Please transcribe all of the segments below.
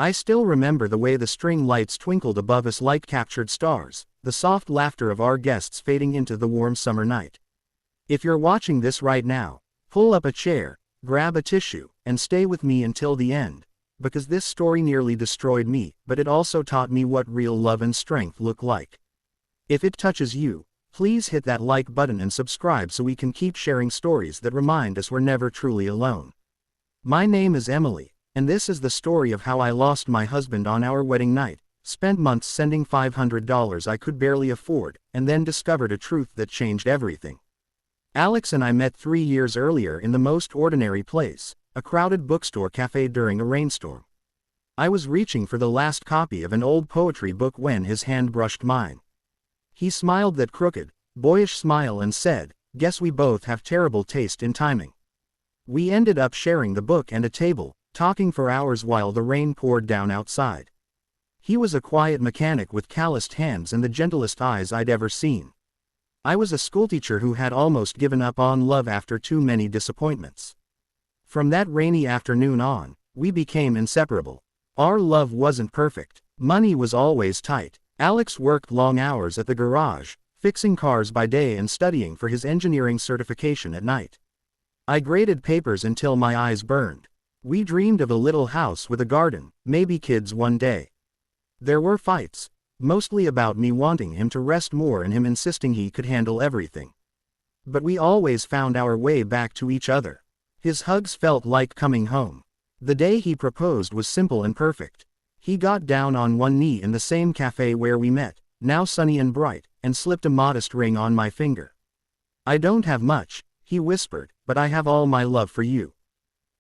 I still remember the way the string lights twinkled above us like captured stars, the soft laughter of our guests fading into the warm summer night. If you're watching this right now, pull up a chair, grab a tissue, and stay with me until the end, because this story nearly destroyed me, but it also taught me what real love and strength look like. If it touches you, please hit that like button and subscribe so we can keep sharing stories that remind us we're never truly alone. My name is Emily, and this is the story of how I lost my husband on our wedding night, spent months sending $500 I could barely afford, and then discovered a truth that changed everything. Alex and I met 3 years earlier in the most ordinary place, a crowded bookstore cafe during a rainstorm. I was reaching for the last copy of an old poetry book when his hand brushed mine. He smiled that crooked, boyish smile and said, "Guess we both have terrible taste in timing." We ended up sharing the book and a table, talking for hours while the rain poured down outside. He was a quiet mechanic with calloused hands and the gentlest eyes I'd ever seen. I was a schoolteacher who had almost given up on love after too many disappointments. From that rainy afternoon on, we became inseparable. Our love wasn't perfect. Money was always tight. Alex worked long hours at the garage, fixing cars by day and studying for his engineering certification at night. I graded papers until my eyes burned. We dreamed of a little house with a garden, maybe kids one day. There were fights, mostly about me wanting him to rest more and him insisting he could handle everything. But we always found our way back to each other. His hugs felt like coming home. The day he proposed was simple and perfect. He got down on one knee in the same cafe where we met, now sunny and bright, and slipped a modest ring on my finger. "I don't have much," he whispered, "but I have all my love for you.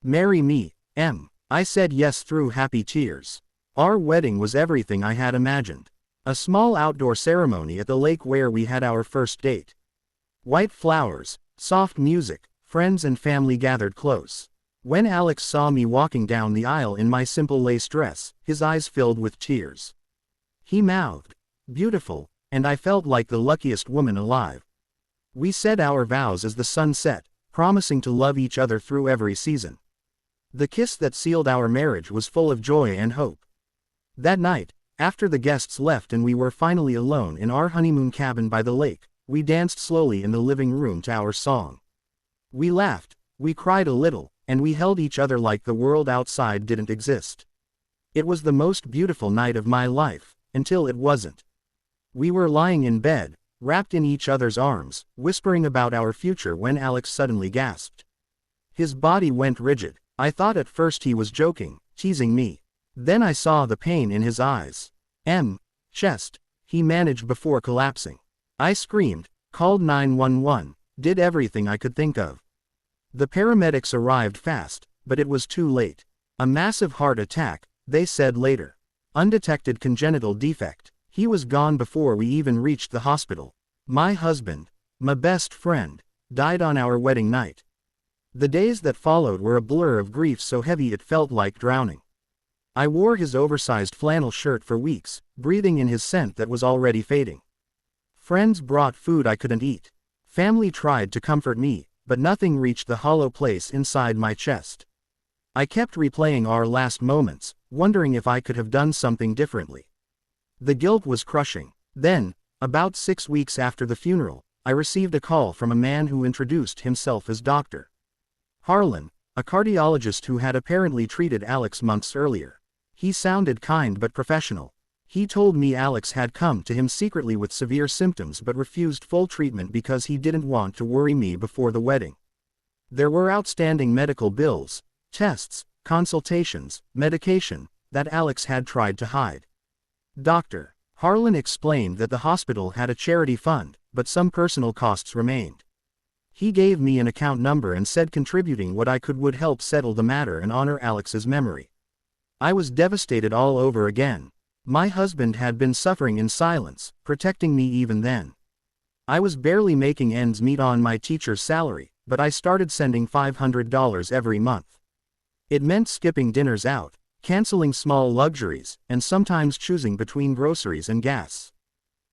Marry me, Em." I said yes through happy tears. Our wedding was everything I had imagined. A small outdoor ceremony at the lake where we had our first date. White flowers, soft music, friends and family gathered close. When Alex saw me walking down the aisle in my simple lace dress, his eyes filled with tears. He mouthed, "Beautiful," and I felt like the luckiest woman alive. We said our vows as the sun set, promising to love each other through every season. The kiss that sealed our marriage was full of joy and hope. That night, after the guests left and we were finally alone in our honeymoon cabin by the lake, we danced slowly in the living room to our song. We laughed, we cried a little, and we held each other like the world outside didn't exist. It was the most beautiful night of my life, until it wasn't. We were lying in bed, wrapped in each other's arms, whispering about our future when Alex suddenly gasped. His body went rigid. I thought at first he was joking, teasing me. Then I saw the pain in his eyes. Chest, he managed before collapsing. I screamed, called 911, did everything I could think of. The paramedics arrived fast, but it was too late. A massive heart attack, they said later. Undetected congenital defect. He was gone before we even reached the hospital. My husband, my best friend, died on our wedding night. The days that followed were a blur of grief so heavy it felt like drowning. I wore his oversized flannel shirt for weeks, breathing in his scent that was already fading. Friends brought food I couldn't eat. Family tried to comfort me, but nothing reached the hollow place inside my chest. I kept replaying our last moments, wondering if I could have done something differently. The guilt was crushing. Then, about 6 weeks after the funeral, I received a call from a man who introduced himself as Dr. Harlan, a cardiologist who had apparently treated Alex months earlier. He sounded kind but professional. He told me Alex had come to him secretly with severe symptoms but refused full treatment because he didn't want to worry me before the wedding. There were outstanding medical bills, tests, consultations, medication, that Alex had tried to hide. Dr. Harlan explained that the hospital had a charity fund, but some personal costs remained. He gave me an account number and said contributing what I could would help settle the matter and honor Alex's memory. I was devastated all over again. My husband had been suffering in silence, protecting me even then. I was barely making ends meet on my teacher's salary, but I started sending $500 every month. It meant skipping dinners out, canceling small luxuries, and sometimes choosing between groceries and gas.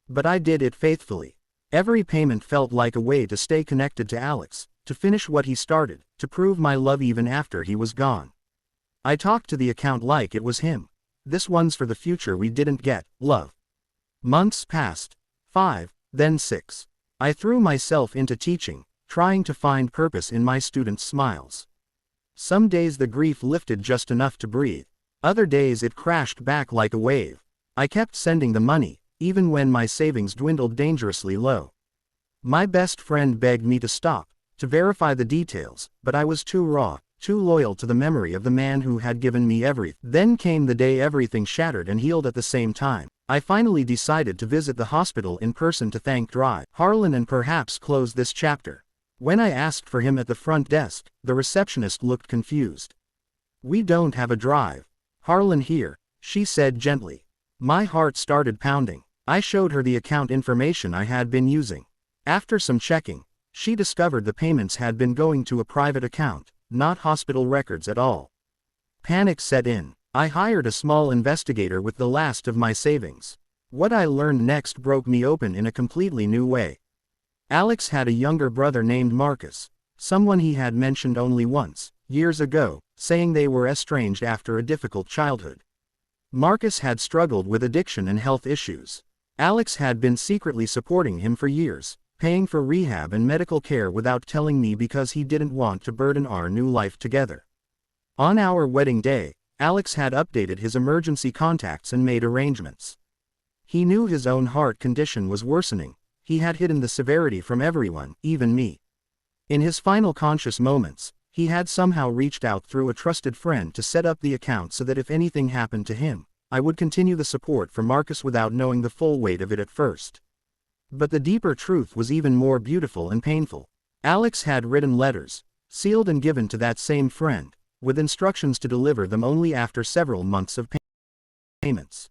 But I did it faithfully. Every payment felt like a way to stay connected to Alex, to finish what he started, to prove my love even after he was gone. I talked to the account like it was him. This one's for the future we didn't get, love. Months passed. 5, then 6. I threw myself into teaching, trying to find purpose in my students' smiles. Some days the grief lifted just enough to breathe. Other days it crashed back like a wave. I kept sending the money, even when my savings dwindled dangerously low. My best friend begged me to stop, to verify the details, but I was too raw, too loyal to the memory of the man who had given me everything. Then came the day everything shattered and healed at the same time. I finally decided to visit the hospital in person to thank Harlan and perhaps close this chapter. When I asked for him at the front desk, the receptionist looked confused. "We don't have a drive. Harlan here," she said gently. My heart started pounding. I showed her the account information I had been using. After some checking, she discovered the payments had been going to a private account, not hospital records at all. Panic set in. I hired a small investigator with the last of my savings. What I learned next broke me open in a completely new way. Alex had a younger brother named Marcus, someone he had mentioned only once, years ago, saying they were estranged after a difficult childhood. Marcus had struggled with addiction and health issues. Alex had been secretly supporting him for years, paying for rehab and medical care without telling me because he didn't want to burden our new life together. On our wedding day, Alex had updated his emergency contacts and made arrangements. He knew his own heart condition was worsening. He had hidden the severity from everyone, even me. In his final conscious moments, he had somehow reached out through a trusted friend to set up the account so that if anything happened to him, I would continue the support for Marcus without knowing the full weight of it at first. But the deeper truth was even more beautiful and painful. Alex had written letters, sealed and given to that same friend, with instructions to deliver them only after several months of payments.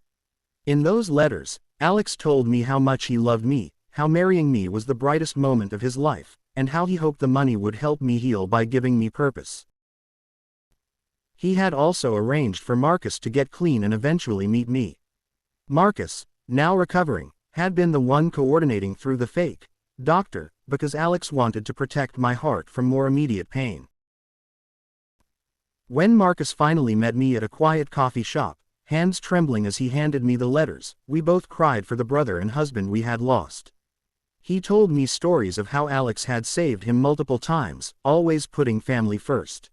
In those letters, Alex told me how much he loved me, how marrying me was the brightest moment of his life, and how he hoped the money would help me heal by giving me purpose. He had also arranged for Marcus to get clean and eventually meet me. Marcus, now recovering, had been the one coordinating through the fake doctor, because Alex wanted to protect my heart from more immediate pain. When Marcus finally met me at a quiet coffee shop, hands trembling as he handed me the letters, we both cried for the brother and husband we had lost. He told me stories of how Alex had saved him multiple times, always putting family first.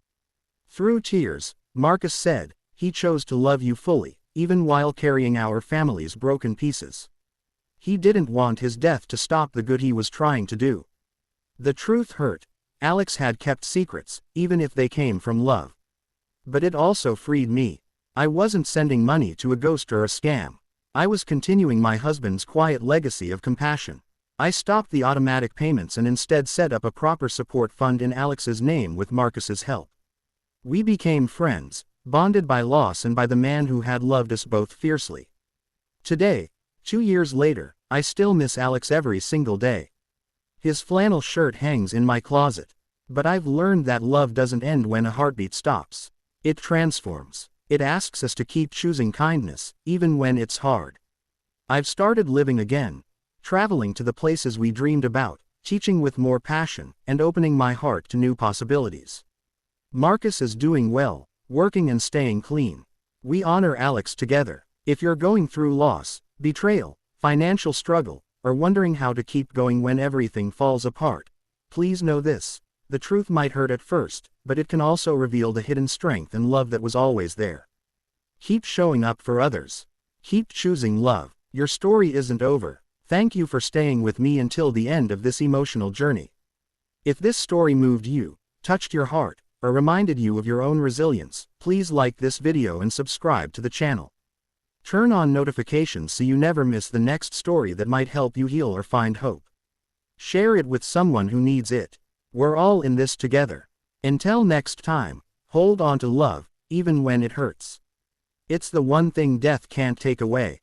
Through tears, Marcus said, "He chose to love you fully, even while carrying our family's broken pieces. He didn't want his death to stop the good he was trying to do." The truth hurt. Alex had kept secrets, even if they came from love. But it also freed me. I wasn't sending money to a ghost or a scam. I was continuing my husband's quiet legacy of compassion. I stopped the automatic payments and instead set up a proper support fund in Alex's name with Marcus's help. We became friends, bonded by loss and by the man who had loved us both fiercely. Today, 2 years later, I still miss Alex every single day. His flannel shirt hangs in my closet. But I've learned that love doesn't end when a heartbeat stops. It transforms. It asks us to keep choosing kindness, even when it's hard. I've started living again, traveling to the places we dreamed about, teaching with more passion, and opening my heart to new possibilities. Marcus is doing well, working and staying clean. We honor Alex together. If you're going through loss, betrayal, financial struggle, or wondering how to keep going when everything falls apart, please know this. The truth might hurt at first, but it can also reveal the hidden strength and love that was always there. Keep showing up for others. Keep choosing love. Your story isn't over. Thank you for staying with me until the end of this emotional journey. If this story moved you, touched your heart, or reminded you of your own resilience, please like this video and subscribe to the channel. Turn on notifications so you never miss the next story that might help you heal or find hope. Share it with someone who needs it. We're all in this together. Until next time, hold on to love, even when it hurts. It's the one thing death can't take away.